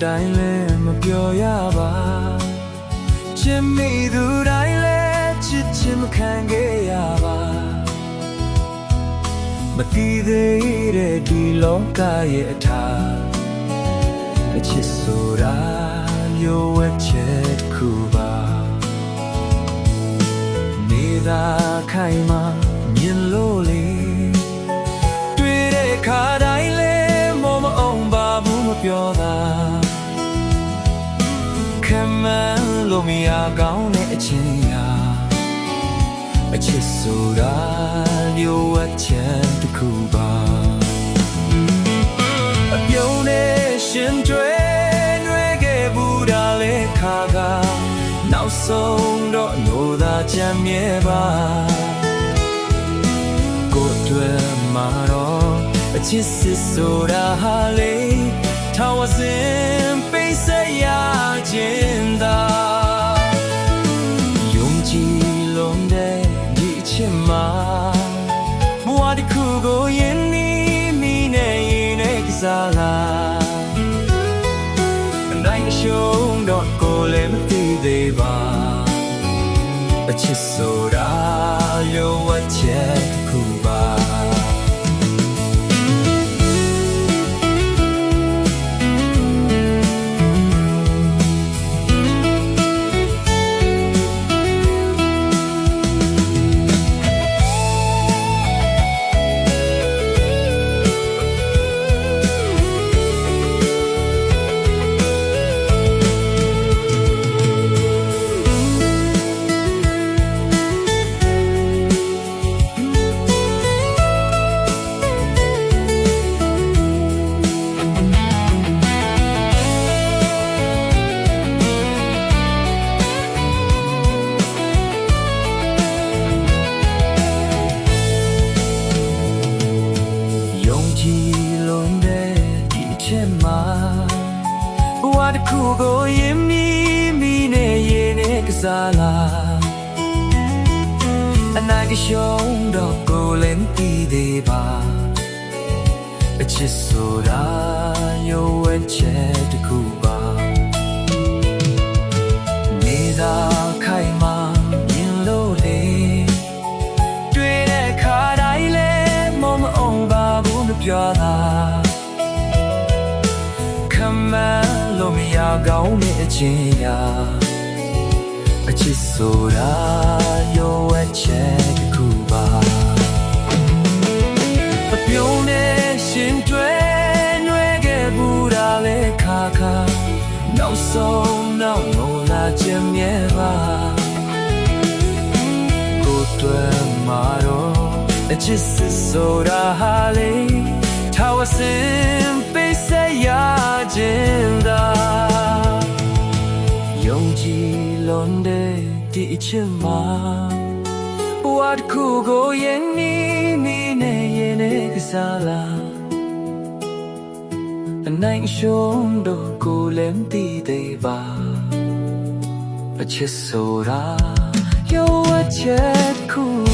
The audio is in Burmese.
တိုင်းလည်းမပြောရပါချစ်မိသူတိုင်းလည်းချစ်ချင်မခံခဲ့ရပါမတည်သေးတဲ့ဒီလောကရဲ့အထာအချစ်ဆိုတာလျှို့ဝှက်ချက်တစ်ခုပါနေသာခိုင်မှမြင်လို့လေတွေ့တဲ့ခါတိုင်းလည်းမောမအောင်ပါဘူးမပြောတာခံမှန်းလို့မရကောင်းတဲ့အချင်းရာအချစ်ဆိုတာလျှို့ဝှက်ချက်တစ်ခုပါအပြုံးနဲ့ရှင်ကျွဲနှွေးခဲ့ဘူးတာလေခါကနောက်ဆုံးတော့လို့သာကြံမြဲပါကိုယ်တွေ့မှာတော့အချစ်စစ်ဆိုတာဟာလေထာဝစဉ်ပိတ်ဆက်ရခြင်းသာယုံကြည်လုံးတဲ့ဒီအချစ်မှာဘဝတစ်ခုကိုယဉ်နီးမိနဲ့ရင်နဲ့ကစားလာနိုင်ရှုံးတော့ကိုယ်လည်းမသိသေးပါအချစ်ဆိုတာလျှို့ဝှက်ချက်တစ်ခုပါဘဝတစ်ခုကိုယဉ်မိမိနဲ့ရင်နဲ့ကစားလာအနာဂတ်ရှုံးတော့ကိုယ်လည်းမသိသေးပါအချစ်ဆိုတာရုပ်ဝဲချက်တစ်ခုပါနေသာခိုင်မှမြင်လို့လေတွေ့တဲ့ခါတိုင်းလည်းမအောင်ပါဘူးမပြောတာမှန်းလို့မရကောင်းတဲ့အချင်းရာအချစ်ဆိုတာရောဝဲချက်တစ်ခုပါအပြုံးနဲ့ရှင်ကျွဲနှွေးခဲ့ဘူးတာလေခါခါနောက်ဆုံးတော့လို့လာခြင်းမြဲပါကိုယ်တွေ့မှာတော့အချစ်ဆိုတာဟာလေထာဝစဉ်ပိတ်ဆက်ရခြင်းသာယုံကြည်လုံးတဲ့ဒီအချစ်မှာဘဝတစ်ခုကိုယဉ်နီးမိနဲ့ရင်နဲ့ကစားလာအနိုင်ရှုံးတော့ကိုယ်လည်းမသိသေးပါအချစ်ဆိုတာရုပ်ဝှက်ချက်တစ်ခု